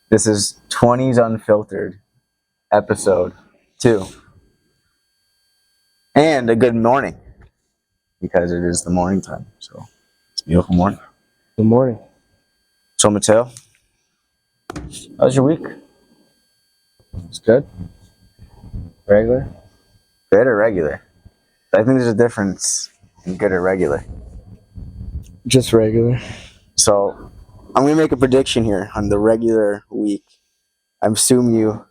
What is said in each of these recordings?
This is 20s Unfiltered, episode 2. And a good morning, because it is the morning time. So it's a beautiful morning. Good morning. So, Matteo, how's your week? It's good. Regular. Good or regular? I think there's a difference in good or regular. Just regular. So I'm going to make a prediction here on the regular week. I assume you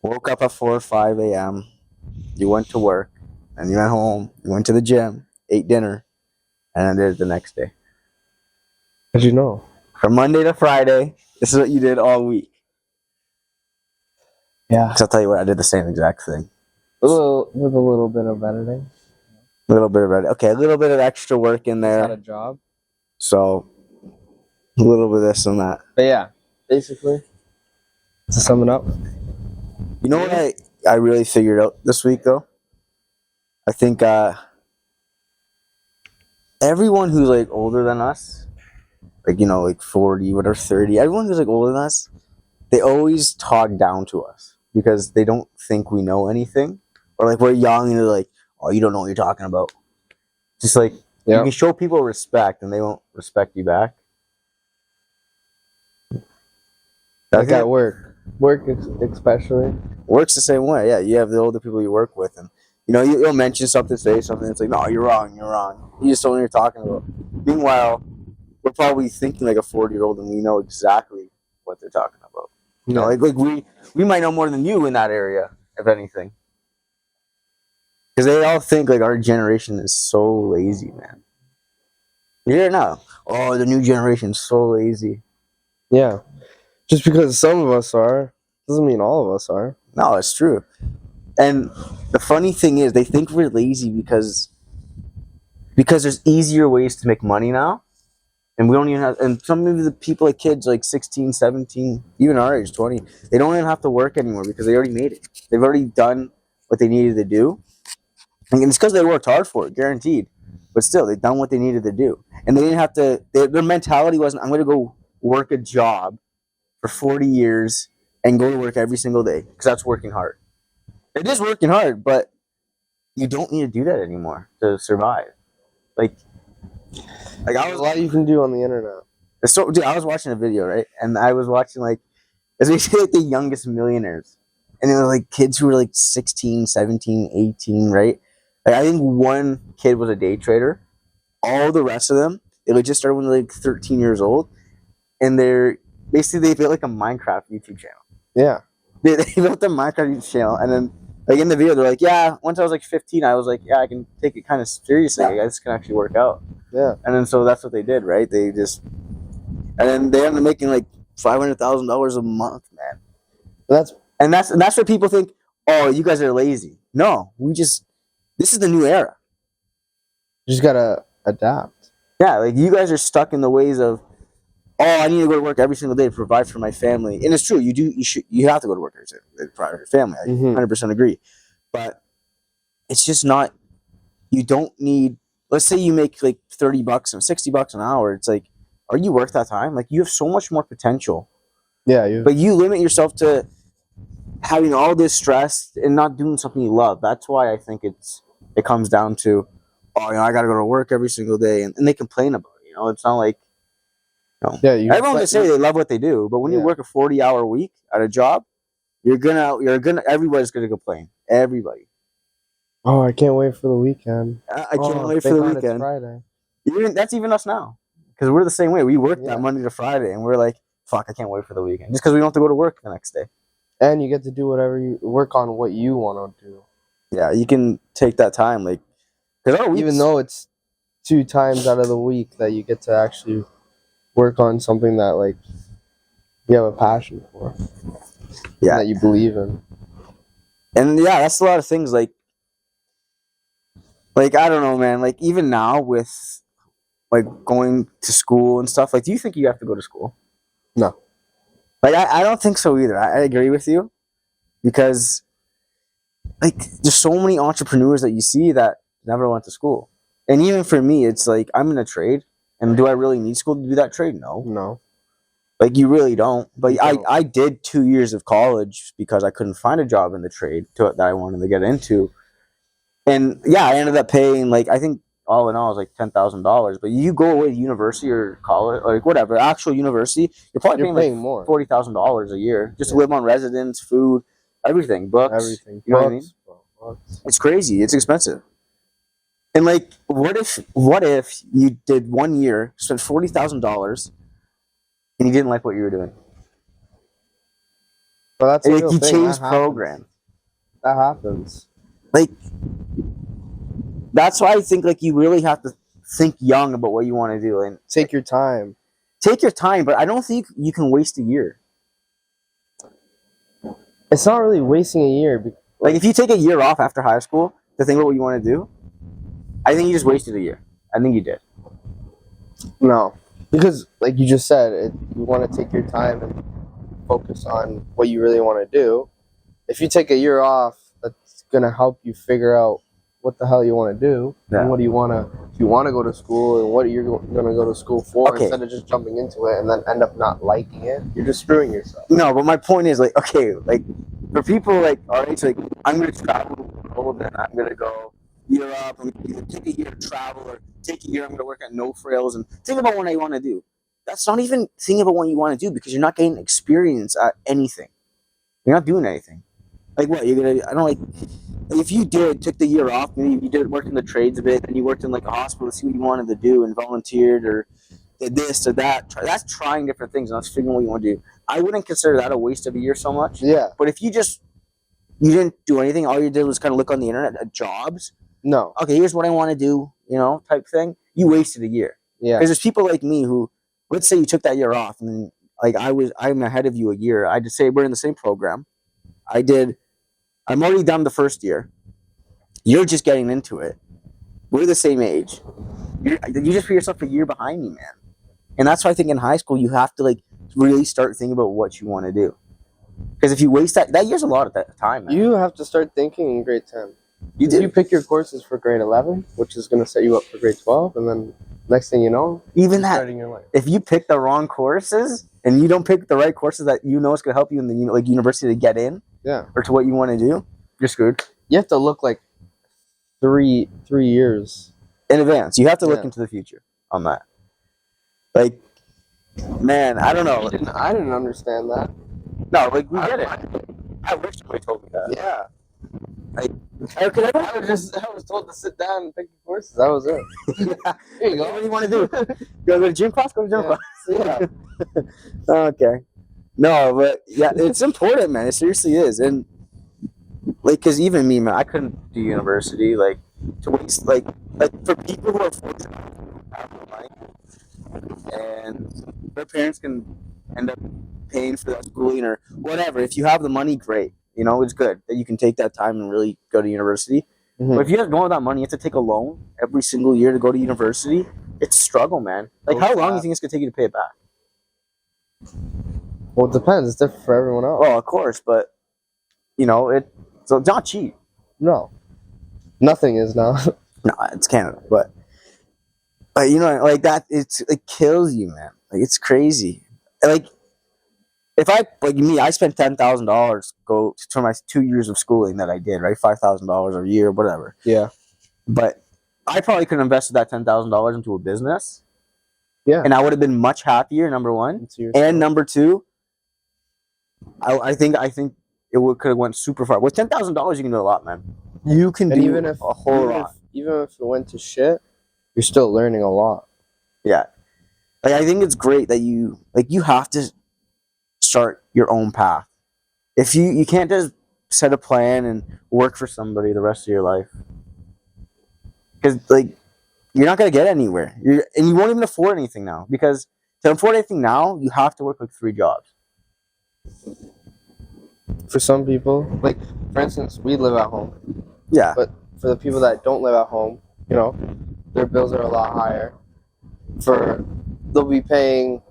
woke up at 4 or 5 a.m., you went to work, and you went home, you went to the gym, ate dinner, and then did it the next day. How'd you know? From Monday to Friday, this is what you did all week. Yeah. Because I'll tell you what, I did the same exact thing. With a little bit of editing. A little bit of it. Okay, a little bit of extra work in there. Not a job. So, a little bit of this and that. But yeah, basically, to sum it up. You know what I really figured out this week, though? I think everyone who's, like, older than us, like, you know, like 40, whatever, 30, everyone who's, like, older than us, they always talk down to us because they don't think we know anything. Or, like, we're young and they're like, oh, you don't know what you're talking about. Just, like, you can show people respect and they won't respect you back. Like at work. Work especially. Works the same way, yeah. You have the older people you work with, and you know you'll mention something, say something. It's like, no, you're wrong. You just don't know what you're talking about. Meanwhile, we're probably thinking like a 40-year-old, and we know exactly what they're talking about. You know, like we might know more than you in that area, if anything, because they all think like our generation is so lazy, man. You hear it now? Oh, the new generation's so lazy. Yeah. Just because some of us are, doesn't mean all of us are. No, it's true. And the funny thing is, they think we're lazy because there's easier ways to make money now. And we don't even have, and some of the people, like kids, like 16, 17, even our age, 20, they don't even have to work anymore because they already made it. They've already done what they needed to do. And it's because they worked hard for it, guaranteed. But still, they've done what they needed to do. And they didn't have to, their mentality wasn't, I'm going to go work a job for 40 years and go to work every single day, because that's working hard. It is working hard, but you don't need to do that anymore to survive. Like There's a lot you can do on the internet. So, dude, I was watching a video, right? And I was watching, like, it's basically like the youngest millionaires. And it was like kids who were like 16, 17, 18, right? Like, I think one kid was a day trader. All the rest of them, they like just started when they're like 13 years old. And they built like a Minecraft YouTube channel. Yeah. They built a Minecraft YouTube channel, and then like in the video they're like, yeah, once I was like 15, I was like, yeah, I can take it kind of seriously. Like, this can actually work out. Yeah. And then so that's what they did, right? And then they ended up making like $500,000 a month, man. That's what people think. Oh, you guys are lazy. No, this is the new era. You just gotta adapt. Yeah, like you guys are stuck in the ways of, oh, I need to go to work every single day to provide for my family. And it's true, you have to go to work every single day to provide for your family. I 100% agree. But it's just not, you don't need, let's say you make like $30 and $60 an hour. It's like, are you worth that time? Like, you have so much more potential. Yeah. But you limit yourself to having all this stress and not doing something you love. That's why I think it comes down to, oh, you know, I got to go to work every single day. And they complain about it. You know, it's not like, no. Yeah, everyone can say they love what they do, but when you work a 40-hour week at a job, everybody's gonna complain. Everybody. Oh, I can't wait for the weekend. I can't wait for the weekend. It's Friday. That's even us now, because we're the same way. We work that Monday to Friday, and we're like, fuck, I can't wait for the weekend, just because we don't have to go to work the next day. And you get to do whatever you work on, what you want to do. Yeah, you can take that time, like, even though it's 2 times out of the week that you get to actually work on something that like you have a passion for, that you believe in. And yeah, that's a lot of things. Like I don't know, man. Like, even now with like going to school and stuff, like, do you think you have to go to school? No. Like, I don't think so either. I agree with you, because like there's so many entrepreneurs that you see that never went to school. And even for me, it's like I'm in a trade, and do I really need school to do that trade? No. No. Like you really don't. But You don't. I did 2 years of college because I couldn't find a job in the trade that I wanted to get into. And yeah, I ended up paying like I think all in all it was like $10,000. But you go away to university or college, like whatever, actual university, you're probably You're paying paying like more. $40,000 a year just to live on residence, food, everything, books. Everything. You know what I mean? Books. It's crazy. It's expensive. And like, what if you did 1 year, spent $40,000, and you didn't like what you were doing? But that's a Like real you thing. changed That happens. program. That happens. Like that's why I think like you really have to think young about what you want to do and Take your time. take your time. But I don't think you can waste a year. It's not really wasting a year. Like if you take a year off after high school to think about what you want to do, I think you just wasted a year. I think you did. No, because like you just said, you want to take your time and focus on what you really want to do. If you take a year off, that's gonna help you figure out what the hell you want to do Yeah. and what do you want to. If you want to go to school and what you're gonna go to school for, Okay. instead of just jumping into it and then end up not liking it, you're just screwing yourself. No, but my point is like, okay, like for people like our age, like I'm gonna travel the world and I'm gonna go year up. I'm gonna either take a year to travel or take a year. I'm gonna work at no frills and think about what I want to do. That's not even thinking about what you want to do because you're not getting experience at anything. You're not doing anything. Like what you're gonna? I don't like. If you took the year off, maybe you did work in the trades a bit, and you worked in like a hospital to see what you wanted to do and volunteered or did this or that. That's trying different things and that's figuring what you want to do. I wouldn't consider that a waste of a year so much. Yeah. But if you didn't do anything, all you did was kind of look on the internet at jobs. No. Okay, here's what I want to do, type thing. You wasted a year. Yeah. Because there's people like me who, let's say you took that year off, and like I'm ahead of you a year. I just say we're in the same program. I'm already done the first year. You're just getting into it. We're the same age. You just put yourself a year behind me, man. And that's why I think in high school you have to like really start thinking about what you want to do. Because if you waste that year's a lot at that time, man. You have to start thinking in grade 10. You pick your courses for grade 11, which is going to set you up for grade 12, and then next thing you know, even you're that. starting your life. If you pick the wrong courses and you don't pick the right courses that you know is going to help you in the like university to get in, Yeah. or to what you want to do, you're screwed. You have to look like 3 years. In advance. You have to look Yeah. into the future on that. Like, man, I don't know. I didn't understand that. No, like we get it. I wish somebody told me that. Yeah. I was told to sit down and pick your courses. That was it. Here you What go. do you want to do? Go to gym class? Go to gym Yeah. class. Okay. No, but yeah, it's important, man. It seriously is. And like, because even me, man, I couldn't do university. Like, to waste, like for people who are fortunate enough to have the money and their parents can end up paying for that schooling or whatever. If you have the money, great. It's good that you can take that time and really go to university. Mhm. But if you don't have that money, you have to take a loan every single year to go to university. It's a struggle, man. Like, how long do you think it's going to take you to pay it back? Well, it depends. It's different for everyone else. Well, of course, but, so it's not cheap. No. Nothing is now. No, it's Canada, but like that, it kills you, man. Like, it's crazy. Like, if I spent $10,000 go for my 2 years of schooling that I did, right? $5,000 a year, whatever. Yeah. But I probably could have invested that $10,000 into a business. Yeah. And I would have been much happier, number one. And number two, I think it could have went super far. With $10,000, you can do a lot, man. You can do even if a whole lot. Even if it went to shit, you're still learning a lot. Yeah. Like, I think it's great that you have to start your own path. If you can't just set a plan and work for somebody the rest of your life. Because, like, you're not going to get anywhere. And you won't even afford anything now. Because to afford anything now, you have to work like 3 jobs. For some people, like, for instance, we live at home. Yeah. But for the people that don't live at home, their bills are a lot higher. They'll be paying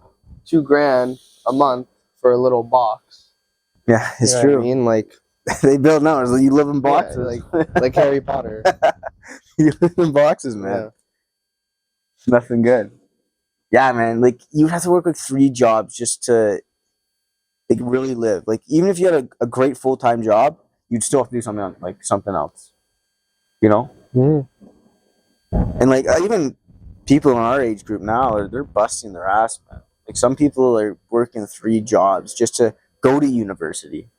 $2,000 a month for a little box. Yeah, it's You know true. what I mean? Like, They build now. It's like you live in Yeah, boxes. like Harry Potter. You live in boxes, man. Yeah. Nothing good. Yeah, man. Like you have to work like 3 jobs just to like really live. Like even if you had a great full-time job, you'd still have to do something else. You know? Mhm. And like even people in our age group now, they're busting their ass, man. Like some people are working 3 jobs just to go to university.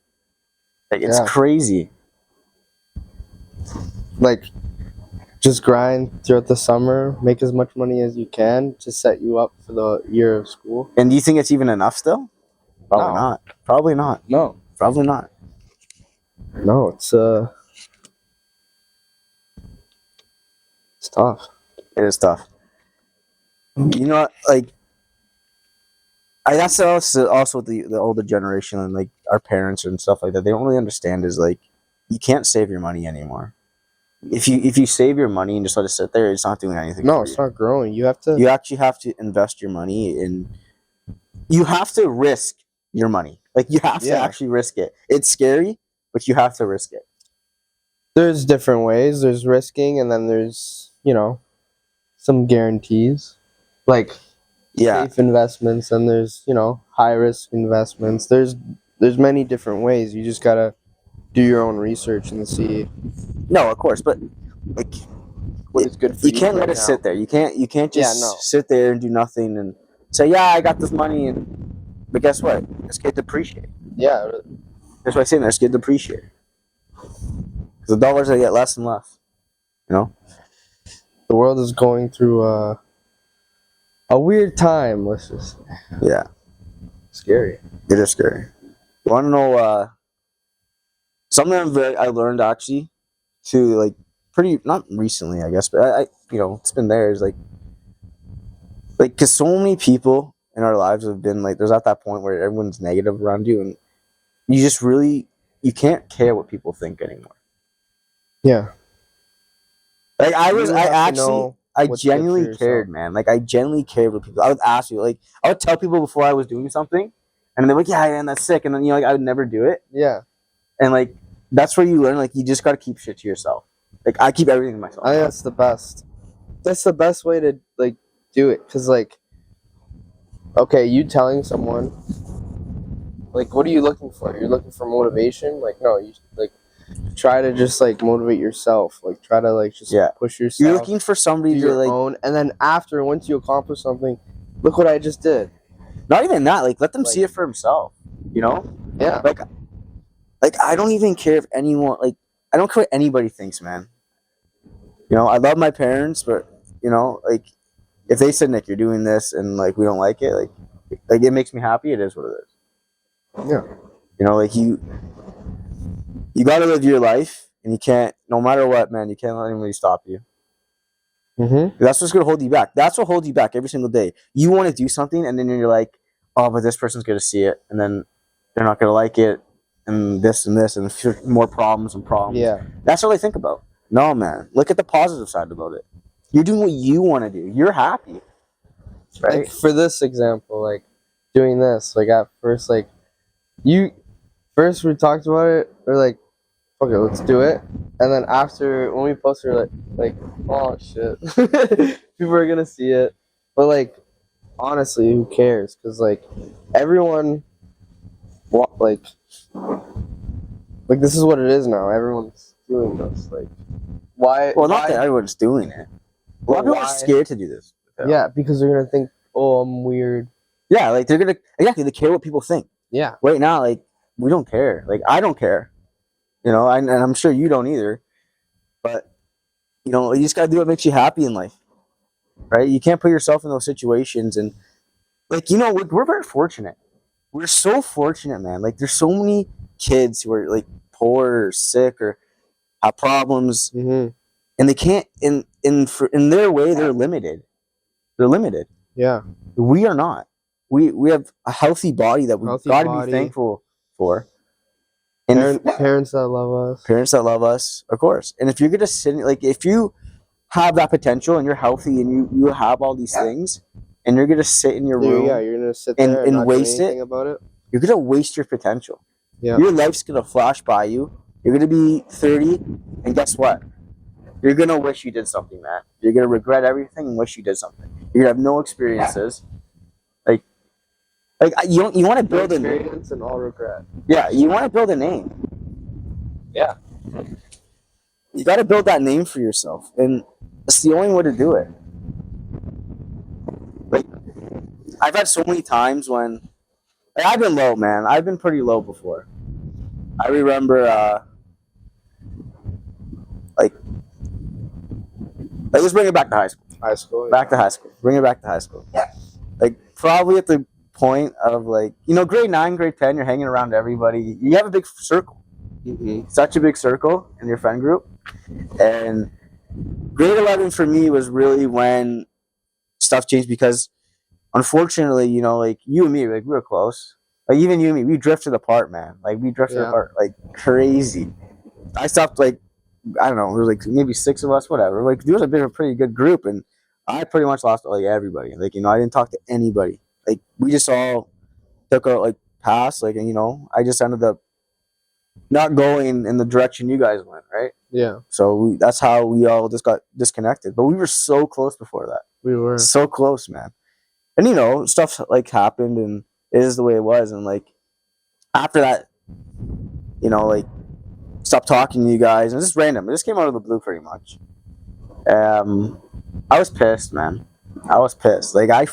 Like it's Yeah. crazy. Like, just grind throughout the summer, make as much money as you can to set you up for the year of school. And do you think it's even enough still? Probably No. not. Probably not. No. Probably not. No, it's tough. It is tough. You know, like that's also the older generation and like our parents and stuff like that. They don't really understand is like you can't save your money anymore. If you save your money and just let it sit there, it's not doing anything. No, for it's you. not growing. You have to. You actually have to invest your money and you have to risk your money. Like you have to actually risk it. It's scary, but you have to risk it. There's different ways. There's risking, and then there's some guarantees, like safe investments, and there's high risk investments. There's many different ways. You just gotta do your own research and see. No, of course, but like what is good for you can't let it sit there. You can't just sit there and do nothing and say, yeah, I got this money, but guess what? It's get depreciate. Yeah, that's what I'm saying. It's get depreciate because the dollars they get less and less. You know, the world is going through a weird time. Let's just scary. It is scary. You want to know something I learned actually to like pretty not recently I guess, but I it's been there is like because so many people in our lives have been like there's at that point where everyone's negative around you and you just really you can't care what people think anymore. Yeah. Like I genuinely cared, man. Like I genuinely cared what people. I would ask you, like I would tell people before I was doing something, and they're like, "Yeah, man, that's sick," and then like I would never do it. Yeah. And like that's where you learn. Like you just got to keep shit to yourself. Like I keep everything to myself. I think that's the best. That's the best way to like do it, cause like, okay, you telling someone, like, what are you looking for? You're looking for motivation. Like, no, you like. Try to just like motivate yourself. Like try to like just push yourself. You're looking for somebody to your own, and then once you accomplish something, look what I just did. Not even that. Like let them see it for himself. You know? Yeah. Like I don't even care if anyone like I don't care what anybody thinks, man. You know, I love my parents, but like if they said, Nick, you're doing this and like we don't like it, like it makes me happy. It is what it is. Yeah. You know, like you got to live your life, and you can't, no matter what, man, you can't let anybody stop you. Mm-hmm. That's what's going to hold you back. That's what holds you back every single day. You want to do something, and then you're like, oh, but this person's going to see it, and then they're not going to like it, and this, and more problems and problems. Yeah. That's all I think about. No, man. Look at the positive side about it. You're doing what you want to do. You're happy. Right? Like, for this example, like, doing this, like, at first, like, first we talked about it, we're like, okay, let's do it. And then after, when we posted, we're like, oh, shit. People are going to see it. But, like, honestly, who cares? Because, like, everyone, like, this is what it is now. Everyone's doing this. Like, why? Well, not that everyone's doing it. A lot of people are scared to do this. Yeah, because they're going to think, oh, I'm weird. Yeah, like, they're going to, exactly, they care what people think. Yeah. Right now, like, we don't care. Like, I don't care. You know, and I'm sure you don't either. But, you just got to do what makes you happy in life. Right? You can't put yourself in those situations. And, like, we're very fortunate. We're so fortunate, man. Like, there's so many kids who are, like, poor or sick or have problems. Mm-hmm. And they can't, in their way, they're limited. They're limited. Yeah. We are not. We have a healthy body that we've got to be thankful for. And parents that love us. Parents that love us, of course. And if you're going to sit, like, if you have that potential and you're healthy and you have all these things and you're going to sit in your room you're going to sit there and not waste do anything it, about it. you're going to waste your potential. Yeah. Your life's gonna flash by you. You're gonna be 30, and guess what? You're gonna wish you did something, man. You're gonna regret everything and wish you did something. You're gonna have no experiences. Like, you want to No build a name. experience and all regret. Yeah, you want to build a name. Yeah. You got to build that name for yourself, and it's the only way to do it. Like, I've had so many times when I've been low, man. I've been pretty low before. I remember, like, let's bring it back to high school. High school. Back to high school. Bring it back to high school. Like, probably at the point of, like, grade 9, grade 10, you're hanging around everybody. You have a big circle. Mm-hmm. Such a big circle in your friend group. And grade 11 for me was really when stuff changed because, unfortunately, like, you and me, like, we were close. Like, even you and me, we drifted apart, man. Like, we drifted apart like crazy. I stopped, like, I don't know, there was like maybe 6 of us, whatever. Like, there was a bit of a pretty good group, and I pretty much lost like everybody. Like, I didn't talk to anybody. Like, we just all took our like paths. Like, and I just ended up not going in the direction you guys went, right? Yeah. So that's how we all just got disconnected. But we were so close before that. We were so close, man. And stuff like happened, and it is the way it was. And like after that, like, stopped talking to you guys, and this is random. It just came out of the blue, pretty much. I was pissed, man. I was pissed. Like, I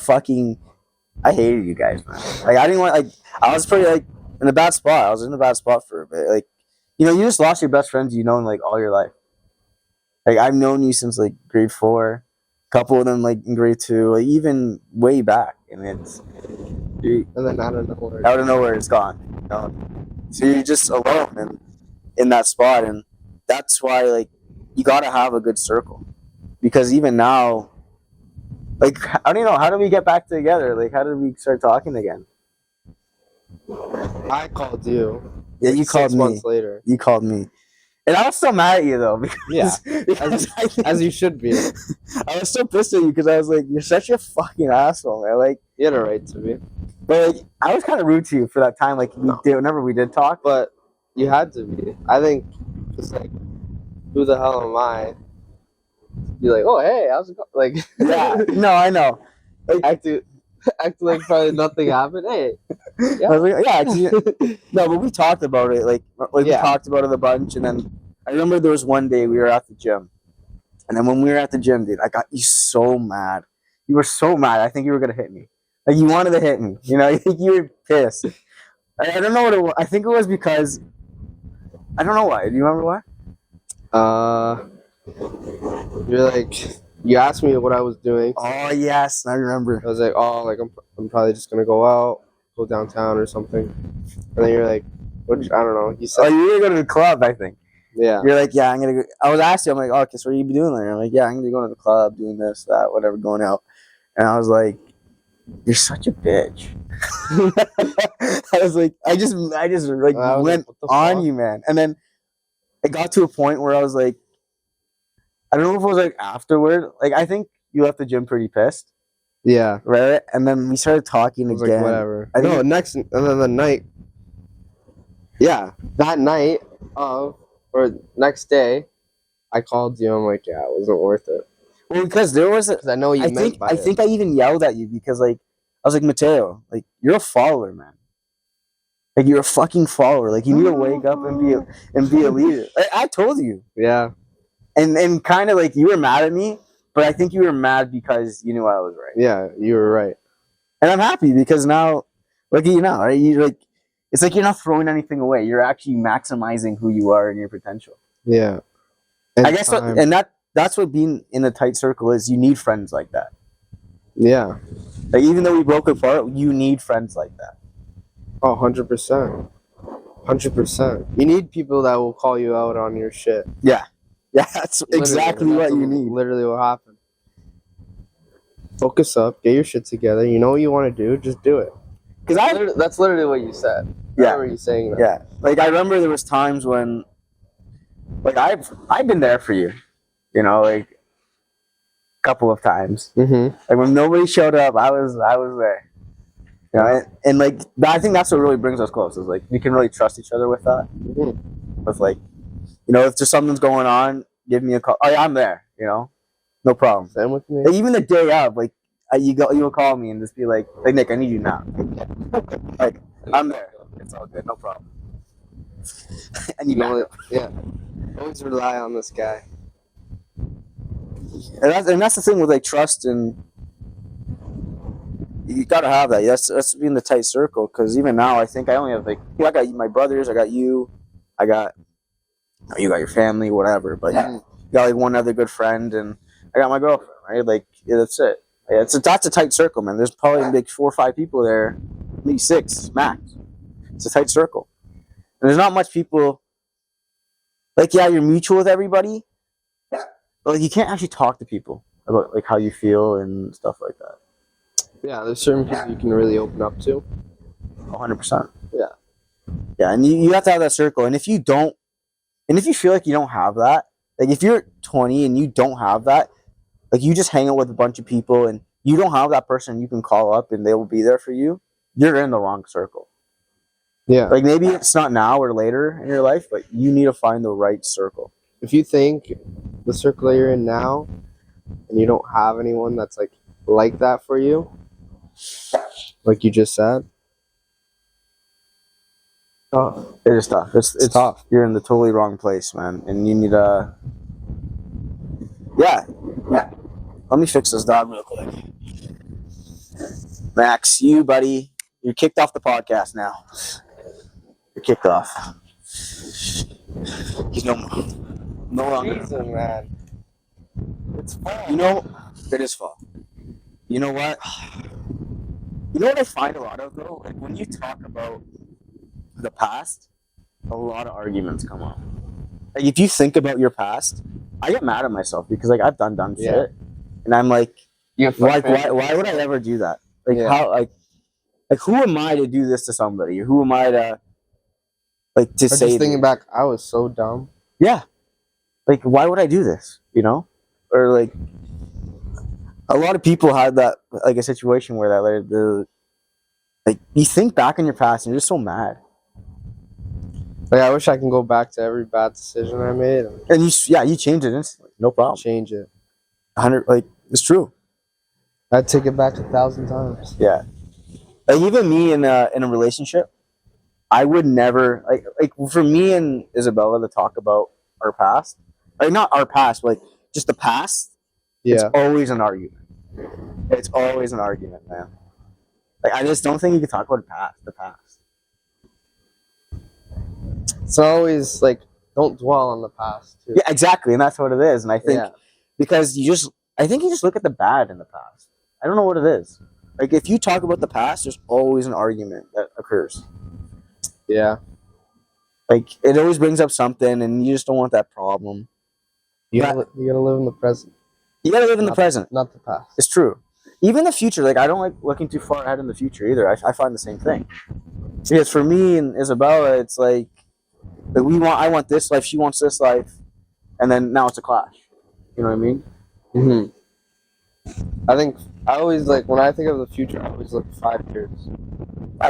hated you guys, man. Like, I didn't want, like, I was pretty, like, in a bad spot. I was in a bad spot for a bit. Like, you just lost your best friends in, like, all your life. Like, I've known you since, like, grade 4. A couple of them, like, in grade 2. Like, even way back. And and then out of nowhere, it's gone. So you're just alone in that spot. And that's why, like, you got to have a good circle. Because even now, like, I don't know, how did we get back together? Like, how did we start talking again? I called you. Yeah, you called 6 me. months later. You called me. And I was still mad at you, though. Because as you should be. I was so pissed at you because I was like, you're such a fucking asshole, man. Like, You had a right to be. But, like, I was kind of rude to you for that time. Like, whenever we did talk. But you had to be. I think it's like, who the hell am I? You're like, oh, hey, how's it going? Like, yeah, no, I know. Like, act like probably nothing happened. Hey, yeah, I was like, no, but we talked about it. Like we talked about it a bunch, and then I remember there was one day we were at the gym, and then when we were at the gym, dude, I got you so mad. You were so mad. I think you were gonna hit me. Like, you wanted to hit me. I think you were pissed. I don't know what it was. I think it was because I don't know why. Do you remember why? You're like, you asked me what I was doing. Oh yes, I remember. I was like, oh, like I'm probably just gonna go downtown or something. And then you're like, what? I don't know. You said, oh, you were gonna go to the club, I think. Yeah. You're like, yeah, I'm gonna go. I was asking, I'm like, oh, okay, so what are you doing there? I'm like, yeah, I'm gonna go to the club, doing this, that, whatever, going out. And I was like, you're such a bitch. I was like, I just like went on you, man. And then it got to a point where I was like, I don't know if it was like afterward. Like, I think you left the gym pretty pissed. Yeah. Right? And then we started talking again. Like, whatever. And then the night. Yeah. That night or next day, I called you. I'm like, yeah, it wasn't worth it. Well, because there was I know you meant by it. I think I even yelled at you because, like, I was like, Matteo, like, you're a follower, man. Like, you're a fucking follower. Like, you need to wake up and be a leader. I told you. Yeah. And kind of like you were mad at me, but I think you were mad because you knew I was right. Yeah, you were right. And I'm happy because now, look at you now, right? It's like you're not throwing anything away. You're actually maximizing who you are and your potential. Yeah. I guess, that's what being in a tight circle is. You need friends like that. Yeah. Like, even though we broke apart, you need friends like that. Oh, 100%. 100%. You need people that will call you out on your shit. Yeah. Yeah, that's exactly what you need. Literally what happened. Focus up, get your shit together. You know what you want to do, just do it. Because that's literally what you said. Yeah. I remember you saying that. Yeah. Like, I remember there was times when, like, I've been there for you. Like, a couple of times. Mm-hmm. Like, when nobody showed up, I was there. You know, and like I think that's what really brings us close. Is like we can really trust each other with that. With like, you know, if there's something's going on, give me a call. Oh, yeah, I'm there. You know, no problem. Same with me. Like, even the day of, like you'll call me and just be like, Nick, I need you now. Like I'm there. It's all good, no problem. And Yeah. Always rely on this guy. and that's the thing with like trust, and you gotta have that. That's being the tight circle. Because even now, I think I only have like, I got my brothers, I got you, you got your family, whatever. But you got like one other good friend, and I got my girlfriend. Right, like that's it. Yeah, that's a tight circle, man. There's probably like 4 or 5 people there, maybe 6 max. It's a tight circle, and there's not much people. Like, yeah, you're mutual with everybody, but like you can't actually talk to people about like how you feel and stuff like that. Yeah, there's certain people you can really open up to. 100%. Yeah. Yeah, and you have to have that circle. And if you don't, and if you feel like you don't have that, like if you're 20 and you don't have that, like you just hang out with a bunch of people and you don't have that person you can call up and they will be there for you, you're in the wrong circle. Yeah. Like maybe it's not now or later in your life, but you need to find the right circle. If you think the circle that you're in now and you don't have anyone that's like that for you, like you just said, tough. It is tough. It's tough. You're in the totally wrong place, man, and you need to. Yeah. Let me fix this dog real quick. Max, you buddy, you're kicked off the podcast now. You're kicked off. He's no longer. Jesus, man. It's fall. You know, it is fall. You know what? You know what I find a lot of though? Like when you talk about the past, a lot of arguments come up. Like if you think about your past, I get mad at myself because like I've done shit, and I'm like, why would I ever do that? Like how like who am I to do this to somebody? Who am I to like to say? Just thinking back, I was so dumb. Yeah, like why would I do this? You know, or like a lot of people had that like a situation where that like you think back on your past and you're just so mad. Like I wish I can go back to every bad decision I made and you change it instantly, no problem. Change it. 100, like it's true. I'd take it back 1,000 times. Yeah, like even me in a relationship, I would never like for me and Isabella to talk about our past, like not our past, but like just the past. Yeah, it's always an argument. It's always an argument, man. Like I just don't think you can talk about the past. It's always like don't dwell on the past. Too. Yeah, exactly, and that's what it is. And I think because I think you just look at the bad in the past. I don't know what it is. Like if you talk about the past, there's always an argument that occurs. Yeah. Like it always brings up something, and you just don't want that problem. You gotta live in the present. You gotta live in the present, not the past. It's true. Even the future, like I don't like looking too far ahead in the future either. I find the same thing. Because for me and Isabella, it's like I want this life, she wants this life, and then now it's a clash. You know what I mean? I think I always when I think of the future, I always look 5 years.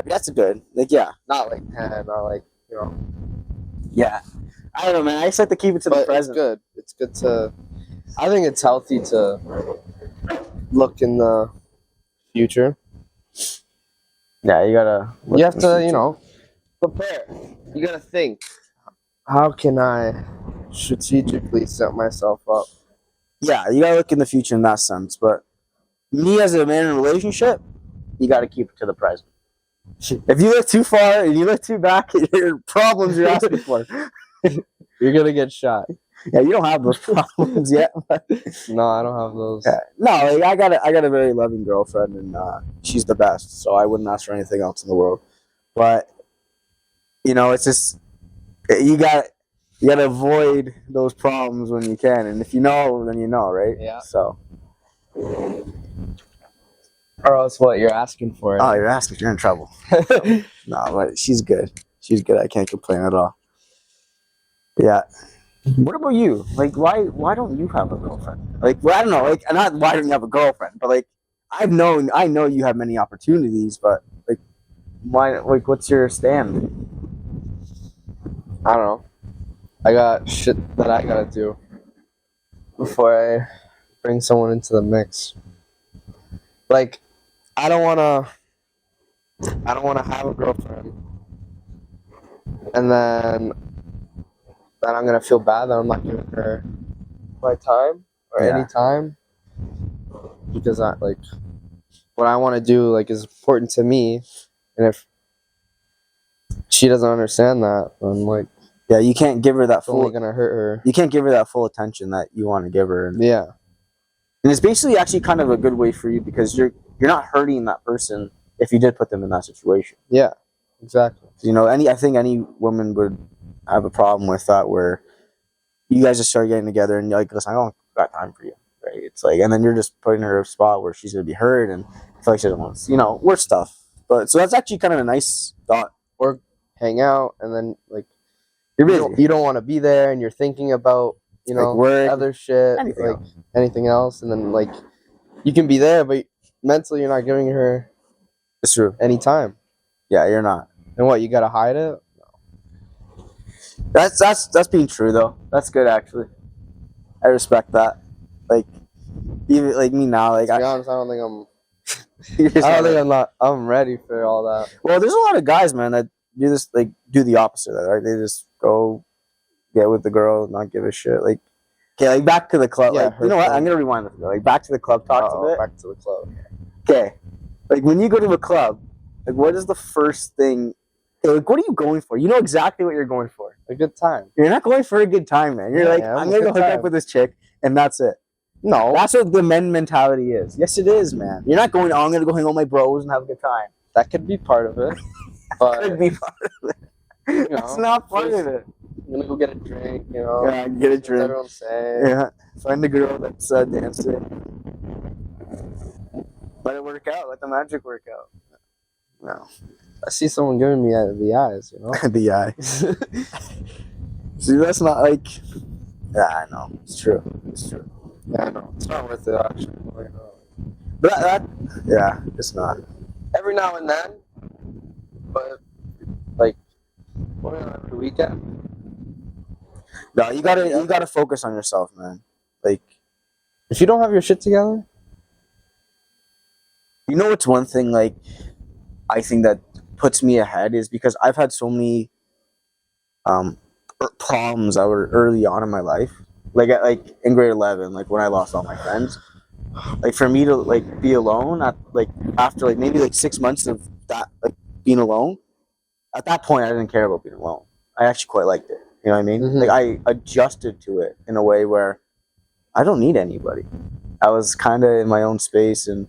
That's good. Like not like 10, not like Yeah, I don't know, man. I just like to keep it to the present. It's good. It's good to. I think it's healthy to look in the future. Yeah, you gotta. You have to, prepare. You gotta think. How can I strategically set myself up? Yeah, you gotta look in the future in that sense. But me as a man in a relationship, you gotta keep it to the present. If you look too far and you look too back, your problems you're asking for. You're gonna get shot. Yeah, you don't have those problems yet. No, I don't have those. Yeah. No, I got a very loving girlfriend, and she's the best. So I wouldn't ask for anything else in the world. But it's just you got to avoid those problems when you can, and if you know, then you know, right? Yeah. So. Or else what you're asking for? Oh, you're asking. You're in trouble. No, but she's good. She's good. I can't complain at all. Yeah. What about you? Like, why don't you have a girlfriend? Like, well, I don't know. Like, not why don't you have a girlfriend, but like, I know you have many opportunities, but like, Why? Like, what's your stand? I don't know. I got shit that I gotta do before I bring someone into the mix. Like, I don't wanna. I don't wanna have a girlfriend, and then I'm gonna feel bad that I'm not giving her my time or Yeah. any time because I like what I want to do like is important to me, and if she doesn't understand that, then like Yeah, you can't give her that it's only full. gonna hurt her. You can't give her that full attention that you want to give her, and Yeah, it's basically actually kind of a good way for you because you're not hurting that person if you did put them in that situation. yeah, exactly. You know, I think any woman would have a problem with that where you guys just start getting together and you're like, listen, I don't got time for you, right? It's like, and then you're just putting her in a spot where she's gonna be hurt and feel like she doesn't want, worse stuff. But so that's actually kind of a nice thought. Or hang out and then like You're you busy, don't want to be there, and you're thinking about like work, other shit, anything like else. anything else, and then like you can be there, but mentally you're not giving her It's true. any time. Yeah, you're not. And what, you gotta hide it? That's being true though. That's good actually. I respect that. Like even like me now, like To be honest, I don't think I'm. you're just I don't not think I'm not. I'm ready for all that. well, there's a lot of guys, man, that do this, like do the opposite of that, right? They just go get with the girl, not give a shit. Like, okay, like back to the club. Yeah, Like, you know what? I'm hurtful. gonna rewind this. Like back to the club talks a Uh-oh, bit. back to the club. Okay, like when you go to a club, like what is the first thing? Okay, like what are you going for? You know exactly what you're going for. A good time. You're not going for a good time, man. You're Yeah, like, yeah, I'm a gonna go good hook up time. with this chick, and that's it. No, That's what the men mentality is. Yes, it is, man. You're not going, oh, I'm gonna go hang out with my bros and have a good time. that could be part of it, but Could be part of it. know, That's not part of it. I'm gonna go get a drink. You know, Yeah, get a see what drink. everyone's saying. Yeah, find a girl that's dancing. Let it work out. Let the magic work out. No, I see someone giving me the eyes. You know. the eye. See, that's not like. Yeah, I know. It's true. It's true. Yeah, I know. It's not worth it actually. Like, But yeah, it's not. every now and then, but like, every weekend. No, you gotta focus on yourself, man. Like, If you don't have your shit together, you know what's one thing like I think that puts me ahead is because I've had so many problems that were early on in my life. Like in grade 11, like when I lost all my friends. Like for me to like be alone at like after like maybe like 6 months of that like being alone, at that point I didn't care about being alone. I actually quite liked it. You know what I mean? Mhm. Like I adjusted to it in a way where I don't need anybody. I was kind of in my own space and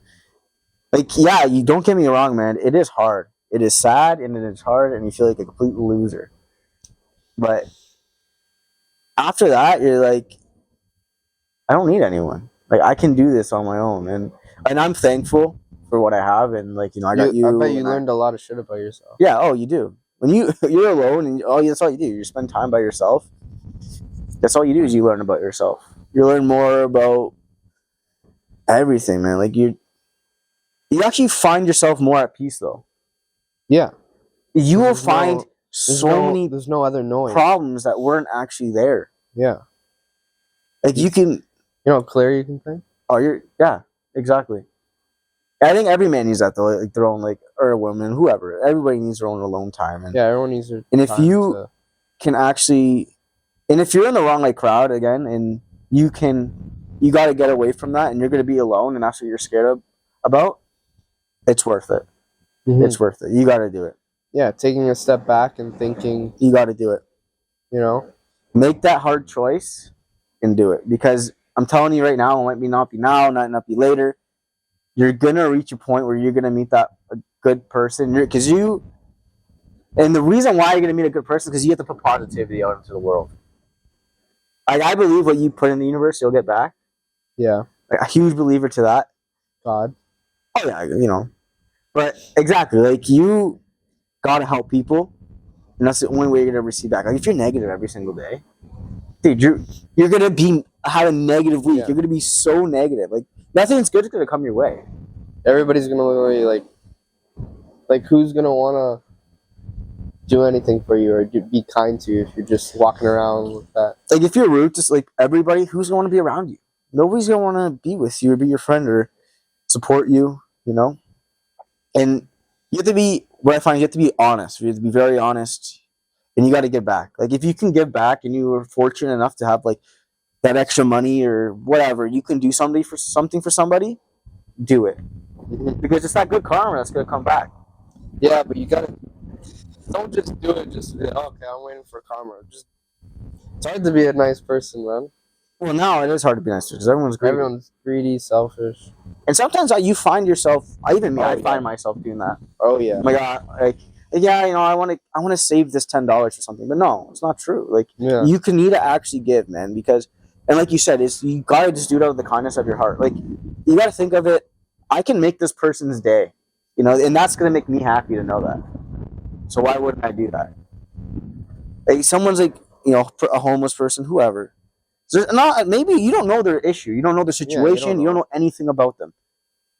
like yeah, you don't get me wrong, man. It is hard. It is sad and it is hard, and you feel like a complete loser. But after that, you're like, I don't need anyone. Like I can do this on my own, and I'm thankful for what I have, and like I got you. I bet you and learned a lot of shit about yourself. Yeah. Oh, you do. When you're alone and that's all you do. You spend time by yourself. That's all you do is you learn about yourself. You learn more about everything, man. Like you actually find yourself more at peace, though. Yeah. You will There's no- find so many There's no other noise. problems that weren't actually there. Yeah. Like you can. You know how clear you can think? Oh, yeah, exactly. I think every man needs that though, like their own or a woman, whoever. Everybody needs their own alone time, and Yeah, everyone needs their and if time you to- can actually, and if you're in the wrong crowd again, and you got to get away from that, and you're gonna be alone, and that's what you're scared about. It's worth it. Mhm. It's worth it. You got to do it. Yeah, taking a step back and thinking, You got to do it. you know, Make that hard choice and do it, because I'm telling you right now, it might not be now, not be later. You're gonna reach a point where you're gonna meet that a good person. And the reason why you're gonna meet a good person is because you have to put positivity out into the world. I believe what you put in the universe, you'll get back. yeah, Like, a huge believer to that. God. Oh yeah, But exactly, like you gotta help people, and that's the only way you're gonna receive back. Like if you're negative every single day, dude, you're gonna have a negative week. Yeah. You're gonna be so negative. Like nothing's good is gonna come your way. Everybody's gonna literally like Like, who's gonna wanna do anything for you or be kind to you if you're just walking around with that? Like if you're rude to like everybody, who's gonna want to be around you? Nobody's gonna want to be with you or be your friend or support you. You know, and you have to be. What I find, you have to be honest. You have to be very honest, and you got to give back. Like if you can give back, and you were fortunate enough to have like that extra money or whatever, you can do something for somebody. Do it because it's that good karma that's gonna come back. Yeah, but you gotta don't just do it. Just okay, I'm waiting for karma. Just it's hard to be a nice person, man. Well, now it is hard to be nice because everyone's greedy. Everyone's greedy, selfish. And sometimes you find yourself, even me, Oh, I yeah. find myself doing that. Oh yeah. Oh my God, like, yeah, I want to save this $10 for something, but no, it's not true. Like, Yeah. you can need to actually give, man, because, and like you said, you gotta just do it out of the kindness of your heart. Like, you gotta think of it. I can make this person's day, and that's gonna make me happy to know that. So why wouldn't I do that? Like, someone's like, a homeless person, whoever. So maybe you don't know their issue, you don't know their situation, you don't know anything about them.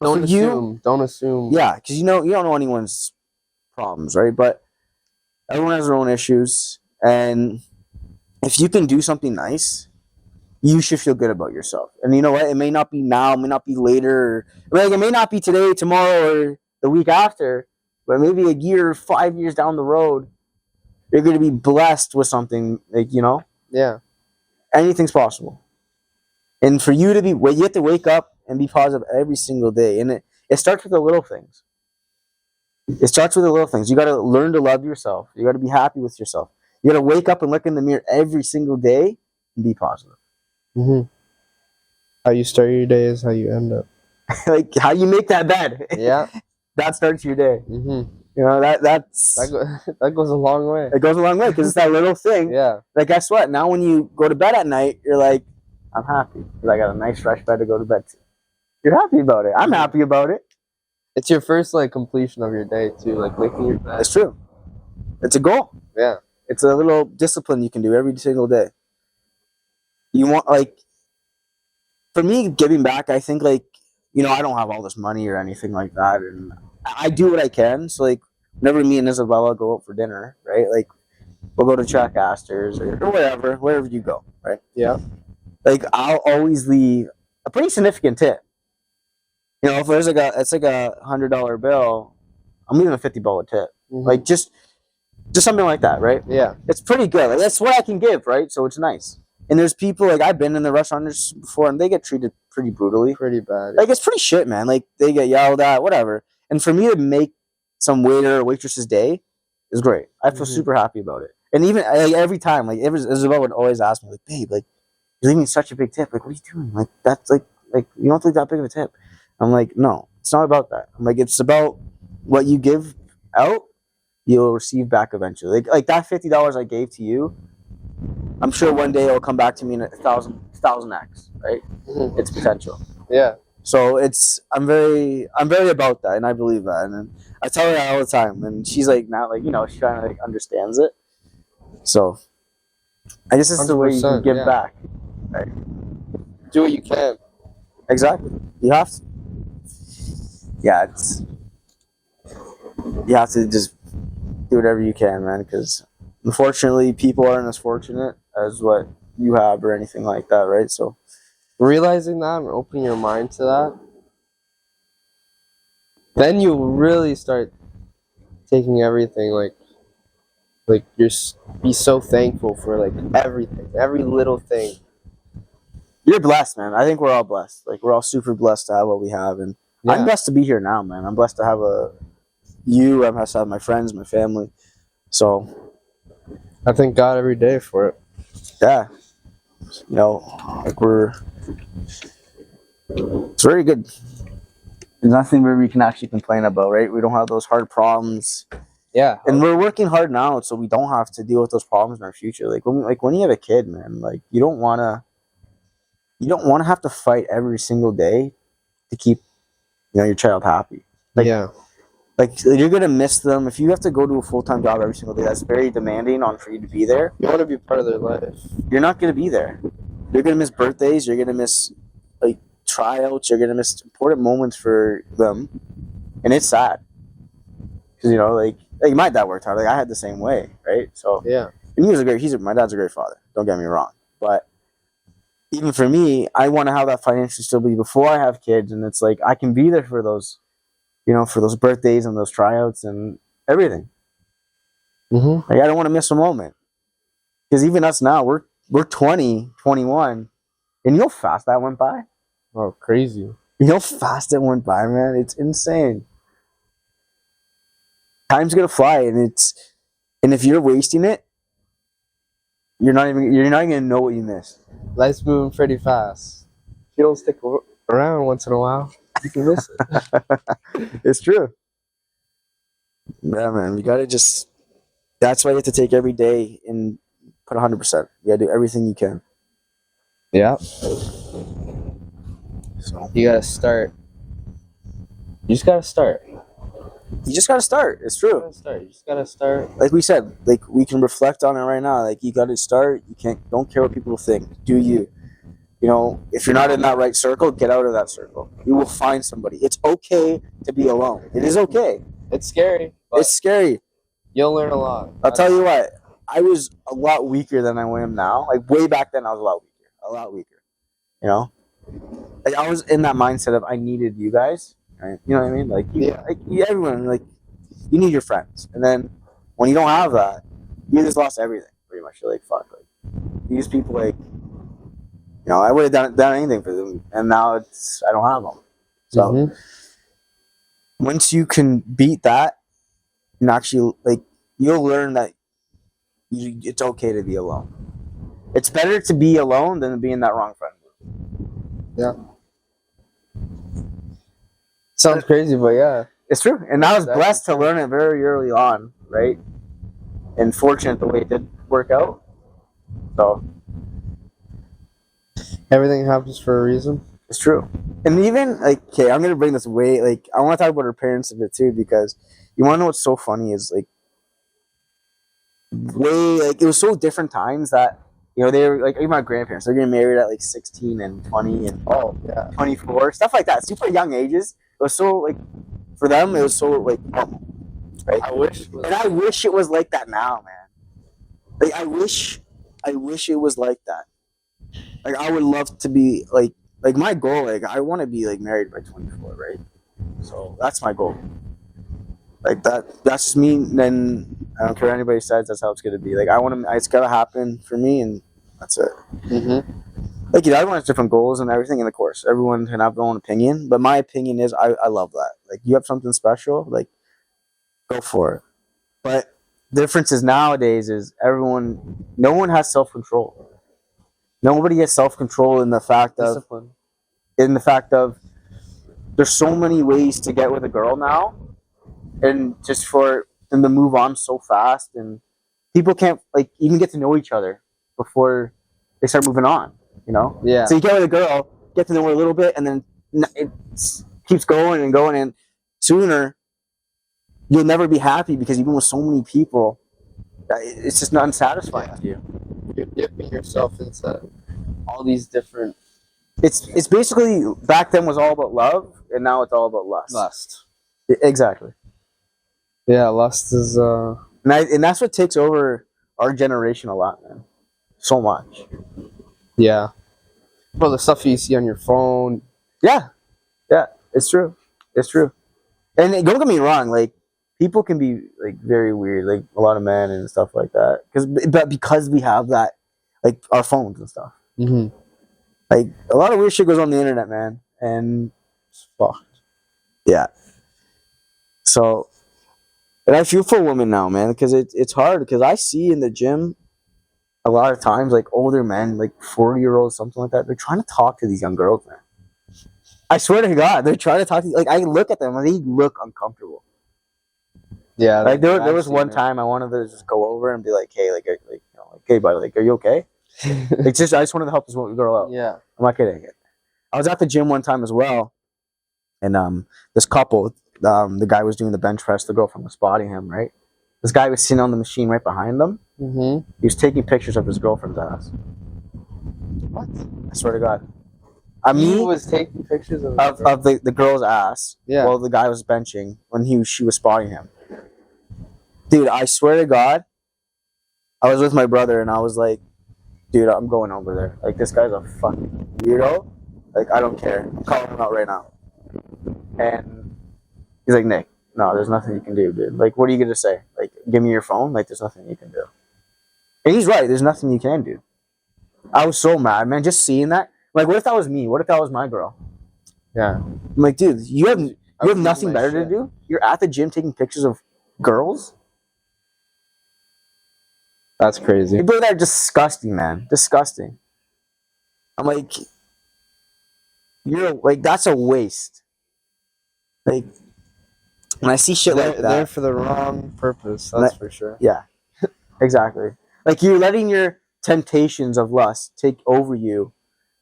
Don't assume. Don't assume. Yeah, because you don't know anyone's problems, right? But everyone has their own issues, and if you can do something nice, you should feel good about yourself. And you know what? It may not be now, it may not be later, like it may not be today, tomorrow, or the week after, but maybe a year, 5 years down the road, you're going to be blessed with something. Like Yeah. anything's possible. And for you to be, you have to wake up and be positive every single day, and it starts with the little things. It starts with the little things. You got to learn to love yourself. You got to be happy with yourself. You got to wake up and look in the mirror every single day and be positive. Mm-hmm. How you start your day is how you end up. Like how you make that bed. Yeah. That starts your day. Mm-hmm. That goes a long way. It goes a long way because it's that little thing. Yeah. Like guess what? Now when you go to bed at night, you're like, I'm happy because I got a nice fresh bed to go to bed to. You're happy about it. I'm happy about it. It's your first completion of your day too, like making your bed. It's true. It's a goal. Yeah. It's a little discipline you can do every single day. You want for me, giving back, I think I don't have all this money or anything like that, and I do what I can. So whenever me and Isabella go out for dinner, right? Like we'll go to Chuck Astor's or wherever you go, right? Yeah. Like I'll always leave a pretty significant tip. If there's it's like $100 bill, I'm leaving a $50 tip. Mm-hmm. Like just something like that, right? Yeah. It's pretty good. Like that's what I can give, right? So it's nice. And there's people I've been in the restaurants before, and they get treated pretty brutally. Pretty bad. Like it's pretty shit, man. Like they get yelled at, whatever. And for me to make some waiter or waitress's day is great. I feel super happy about it. And even every time, Isabel would always ask me, babe, you're leaving such a big tip. What are you doing? That's you don't leave that big of a tip. I'm like, no, it's not about that. I'm like, it's about what you give out, you'll receive back eventually. Like that $50 I gave to you, I'm sure one day it'll come back to me in 1,000x, right? Mm-hmm. It's potential. Yeah. So I'm very about that, and I believe that, and I tell her that all the time, and she's now she kind of understands it. So I guess this is the way you can give back. Right? Do what you can. Exactly. You have to. Yeah, you have to just do whatever you can, man, because unfortunately people aren't as fortunate as what you have or anything like that, right? So realizing that and opening your mind to that, then you'll really start taking everything you're be so thankful for everything, every little thing. You're blessed, man. I think we're all blessed. We're all super blessed to have what we have, and yeah. I'm blessed to be here now, man. I'm blessed to have I'm blessed to have my friends, my family. So I thank God every day for it. Yeah. It's very good. There's nothing where we can actually complain about, right? We don't have those hard problems. Yeah. And we're working hard now, so we don't have to deal with those problems in our future. When you have a kid, man, you don't want to have to fight every single day to keep your child happy. Yeah. You're gonna miss them if you have to go to a full-time job every single day. That's very demanding for you to be there. You want to be part of their life. You're not gonna be there. You're gonna miss birthdays. You're gonna miss tryouts. You're gonna miss important moments for them, and it's sad. because like my dad worked hard. Like I had the same way, right? So Yeah. and my dad's a great father. Don't get me wrong, but even for me, I want to have that financial stability before I have kids, and it's like I can be there for those, for those birthdays and those tryouts and everything. Mm-hmm. Like I don't want to miss a moment, because even us now, we're 20, 21, and you know how fast that went by. Oh, crazy. You know how fast it went by, man. It's insane. Time's gonna fly, and if you're wasting it, you're not even gonna know what you missed. Life's moving pretty fast. If you don't stick around once in a while, you can miss it. It's true. Yeah, man. You gotta just. That's why you have to take every day and put 100%. You gotta do everything you can. Yeah. So You gotta start. You just gotta start. you just gotta start. It's true. You just gotta start. Like we said, like we can reflect on it right now. Like you gotta start. You don't care what people think. Do you? If you're not in that right circle, get out of that circle. You will find somebody. It's okay to be alone. It is okay. It's scary, but It's scary. you'll learn a lot. I'll tell you what. I was a lot weaker than I am now. Like way back then, I was a lot weaker. A lot weaker. Like I was in that mindset of I needed you guys. Right? You know what I mean? Like everyone. Like you need your friends, and then when you don't have that, you just lost everything. Pretty much. You're like fuck. Like these people. Like I would have done anything for them, and now I don't have them. So once you can beat that, and actually you'll learn that it's okay to be alone. It's better to be alone than to be in that wrong friend group. Yeah. Sounds crazy, but yeah. It's true. And I was blessed to learn it very early on, right? And fortunate the way it did work out. So everything happens for a reason. it's true. And even okay, I'm gonna bring this way. I want to talk about her parents a bit too, because you want to know what's so funny is it was so different times that they were even my grandparents, they're getting married at 16 and 20 and 24, stuff like that, super young ages. It was so for them it was so normal, right? I wish it was like that now, man. I wish it was like that. I would love to be my goal. I want to be married by 24, right? So that's my goal. That's just me. Then I don't care what anybody says. That's how it's gonna be. I want to. It's gotta happen for me, and that's it. Everyone has different goals and everything. And of course, everyone can have their own opinion. But my opinion is, I love that. You have something special, go for it. But the difference is nowadays is no one has self control. Nobody has self control in the fact Discipline. of there's so many ways to get with a girl now. And just for them to move on so fast, and people can't even get to know each other before they start moving on. Yeah. So you get with a girl, get to know her a little bit, and then it keeps going and going, and sooner you'll never be happy because even with so many people, it's just not unsatisfying to you. You're dipping yourself into all these different. It's basically back then was all about love, and now it's all about lust. Exactly. Yeah, lust is and that's what takes over our generation a lot, man. So much. Yeah. Well, the stuff you see on your phone. Yeah, it's true. It's true. And don't get me wrong, people can be very weird, a lot of men and stuff like that. Because we have that, our phones and stuff. Mm-hmm. A lot of weird shit goes on the internet, man, and it's fucked. Yeah. So. And I feel for women now, man, because it's hard. Because I see in the gym a lot of times, older men, 40-year-olds, something like that, they're trying to talk to these young girls, man. I swear to God, they're trying to talk to. I look at them and they look uncomfortable. Yeah. There was one time I wanted to just go over and be like, hey, hey, buddy, are you okay? I just wanted to help this girl out. Yeah. I'm not kidding. I was at the gym one time as well, and this couple. The guy was doing the bench press. The girlfriend was spotting him, right? This guy was sitting on the machine right behind them. Mm-hmm. He was taking pictures of his girlfriend's ass. What? I swear to God. He was taking pictures of the girl's ass. Yeah. While the guy was benching when she was spotting him. dude, I swear to God, I was with my brother and I was like, dude, I'm going over there. Like, this guy's a fucking weirdo. Like, I don't care. I'm calling him out right now. And he's like, Nick, no, there's nothing you can do, dude. Like, what are you going to say? Like, give me your phone? Like, there's nothing you can do. And he's right. There's nothing you can do. I was so mad, man. Just seeing that. Like, what if that was me? What if that was my girl? Yeah. I'm like, dude, you have nothing better to do? You're at the gym taking pictures of girls? That's crazy. People that are disgusting, man. Disgusting. I'm like, that's a waste. Like, when I see shit like that. They're for the wrong purpose, that's for sure. Yeah, exactly. Like, you're letting your temptations of lust take over you.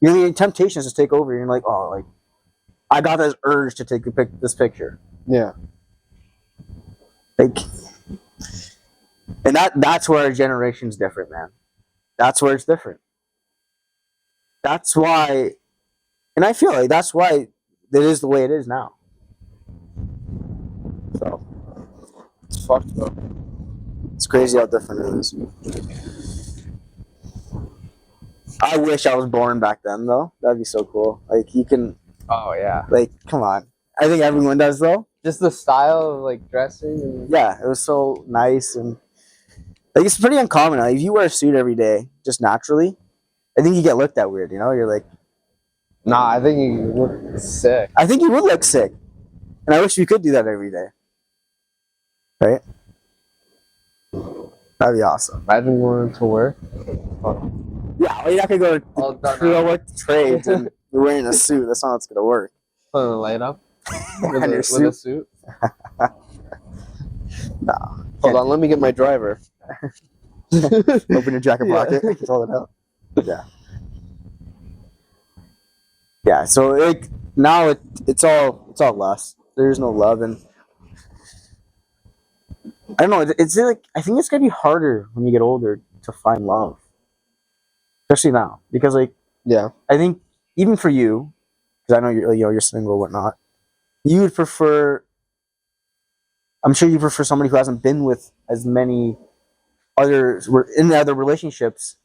You're letting temptations just take over you. And you're like, oh, like, I got this urge to take this picture. Yeah. Like, and that's where our generation's different, man. That's where it's different. That's why, and I feel like that's why it is the way it is now. So, It's fucked up. it's crazy how different it is. I wish I was born back then, though. That'd be so cool. Like, you can, Oh yeah. like, come on. I think everyone does, though. Just the style of like dressing and Yeah, it was so nice, and like, it's pretty uncommon. Like, if you wear a suit every day, just naturally, I think you get looked at weird. You know, you're like, Nah, I think you look sick. I think you would look sick, and I wish we could do that every day. Right? That'd be awesome. Imagine going to work. Yeah, well, you're not gonna go All done to up. work the trades and you're wearing a suit. That's not what's gonna work. Putting a light up with And your a suit. No. Hold on, let me get my driver. Open your jacket Yeah. pocket. Pull it out. Yeah. Yeah. So now it's all lust. There's no love, and I don't know. It's like, I think it's gonna be harder when you get older to find love, especially now, because like, Yeah. I think even for you, because I know you're single or whatnot, you would prefer. I'm sure you prefer somebody who hasn't been with as many others in the other relationships,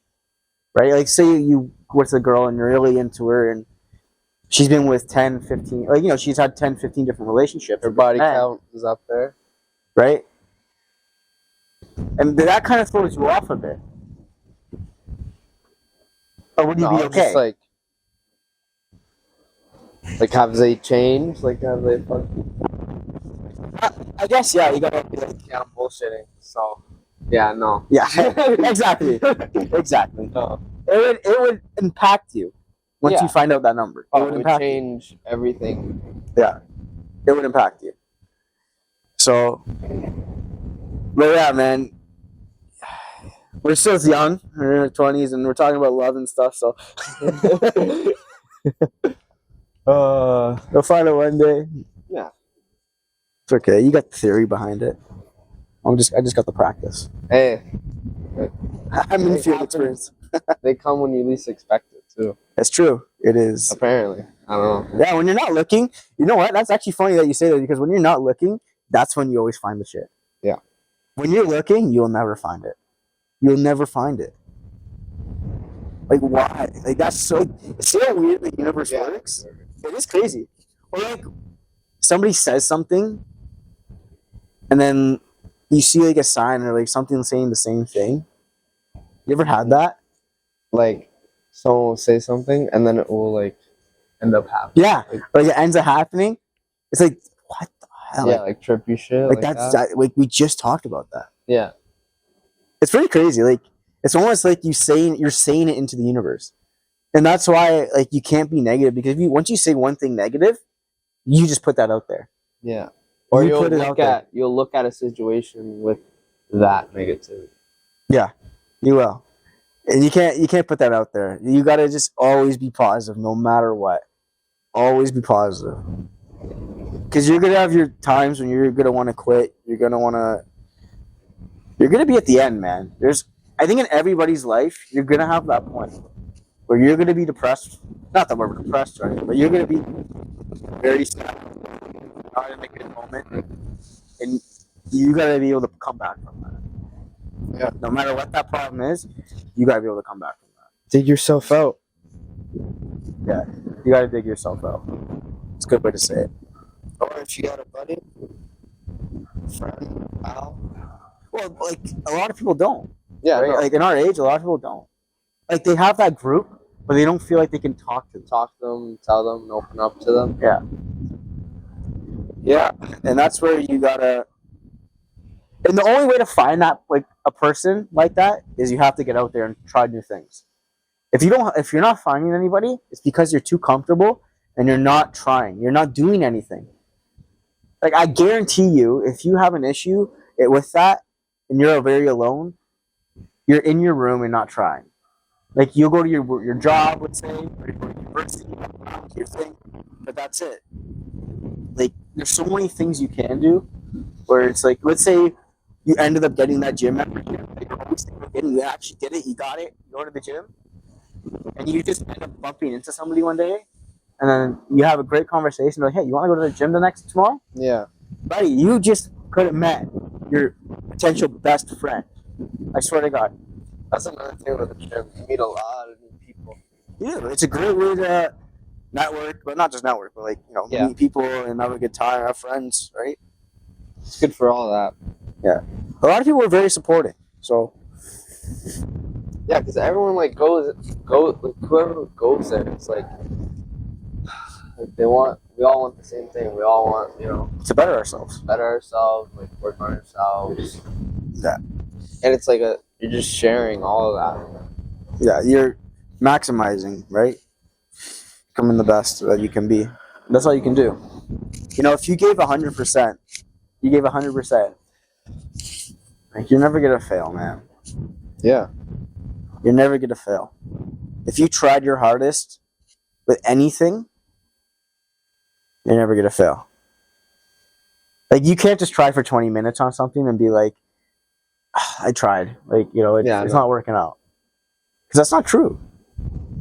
right? Like, say you with a girl and you're really into her and she's been with 10, 15, like, she's had 10, 15 different relationships. Her body with men, count is up there. right? And that kind of throws you off a bit. Or would you be okay? Just like have they changed? Like have they I guess, yeah, you gotta be like, I'm bullshitting. So yeah, no. yeah, exactly. Exactly. No. It would impact you once Yeah. you find out that number. It Oh, would it would impact you. change everything. Yeah, it would impact you. So, but yeah, man, we're still young. We're in our 20s, and we're talking about love and stuff. So, we'll find it one day. Yeah. It's okay. You got the theory behind it. I just got the practice. Hey, I'm in the It field happens. experience. they come when you least expect it too. That's true. It is. Apparently, I don't know. Yeah, when you're not looking, you know what? That's actually funny that you say that, because when you're not looking, that's when you always find the shit. Yeah. When you're looking, you'll never find it. You'll never find it. Like, why? Like, that's so. See how weird the universe works? It is crazy. Or like, somebody says something, and then you see like a sign or like something saying the same thing. You ever had that? Like someone will say something and then it will like end up happening. Yeah. Like, it ends up happening. It's like, what the hell? Yeah, like trippy shit. Like that's that. like, we just talked about that. Yeah. It's pretty crazy. Like, it's almost like you're saying it into the universe, and that's why like you can't be negative, because once you say one thing negative, you just put that out there. Yeah. Or You you'll put it out there. you'll look at a situation with that negativity. Yeah, you will, and you can't put that out there. You gotta just always be positive, no matter what. Always be positive, because you're gonna have your times when you're gonna want to quit. You're gonna be at the end, man. I think in everybody's life, you're gonna have that point where you're gonna be depressed. Not that we're depressed or anything, but you're gonna be very sad, not in a good moment, and you gotta be able to come back from that. Yeah. No matter what that problem is, you gotta be able to come back from that. Dig yourself out. Yeah, you gotta dig yourself out. It's a good way to say it. Or if you got a buddy, friend, pal. Well, like a lot of people don't. Yeah, Right? no. Like in our age, a lot of people don't. Like they have that group, but they don't feel like they can talk to them. Talk to them, tell them, and open up to them. Yeah. Yeah. And that's where you gotta. And the only way to find that, like a person like that, is you have to get out there and try new things. If you're not finding anybody, it's because you're too comfortable and you're not trying. You're not doing anything. Like I guarantee you, if you have an issue with that and you're very alone, you're in your room and not trying. Like you'll go to your job, let's say, or you go to university, your thing, but that's it. Like there's so many things you can do, where it's like, let's say you ended up getting that gym membership, like you're always thinking of getting, you actually did it, you got it, you go to the gym, and you just end up bumping into somebody one day, and then you have a great conversation, like, hey, you want to go to the gym tomorrow? Yeah. Buddy, you just could have met your potential best friend. I swear to God. That's another thing with the gym. You meet a lot of new people. Yeah, it's a great way to network, but not just network, but like, Yeah. meet people and have a good time, have friends, right? It's good for all that. Yeah. A lot of people are very supporting. So Yeah, because everyone like goes like whoever goes there, it's like we all want the same thing. We all want, to better ourselves. better ourselves, like work on ourselves. Yeah. And it's like you're just sharing all of that. Yeah, you're maximizing, right? Becoming the best that you can be. That's all you can do. If you gave 100%, you gave 100%. Like, you're never gonna fail, man. Yeah. You're never gonna fail. If you tried your hardest with anything, you're never gonna fail. Like you can't just try for 20 minutes on something and be like, I tried. Like, it's not working out. Because that's not true.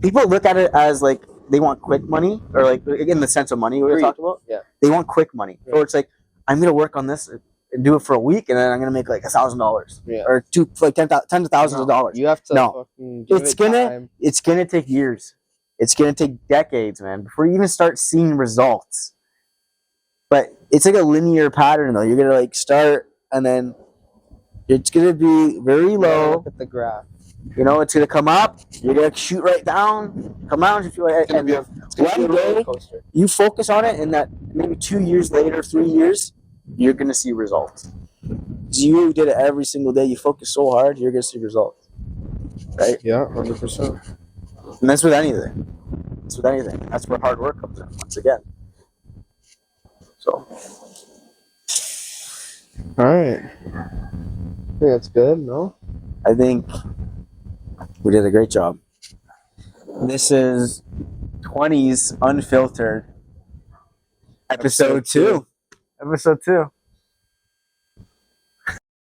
People look at it as like they want quick money, or like in the sense of money we were talking about. Yeah. They want quick money. Yeah. Or it's like, I'm gonna work on this and do it for a week, and then I'm gonna make like $1,000, Yeah. or tens of thousands of dollars. You have to fucking give It's it gonna time. it's gonna take years. It's gonna take decades, man, before you even start seeing results. But it's like a linear pattern, though. You're gonna like start, and then it's gonna be very low. Look at the graph. It's gonna come up. You're gonna shoot right down. Come out. If you It's gonna be a roller day, coaster. you focus on it, and that maybe 2 years later, 3 years, you're gonna see results. Because you did it every single day. You focus so hard, you're gonna see results, right? Yeah, 100%. And that's with anything. That's with anything. That's where hard work comes in. Once again. So. All right. I think that's good. No. I think we did a great job. This is 20s Unfiltered, episode 2. Episode 2.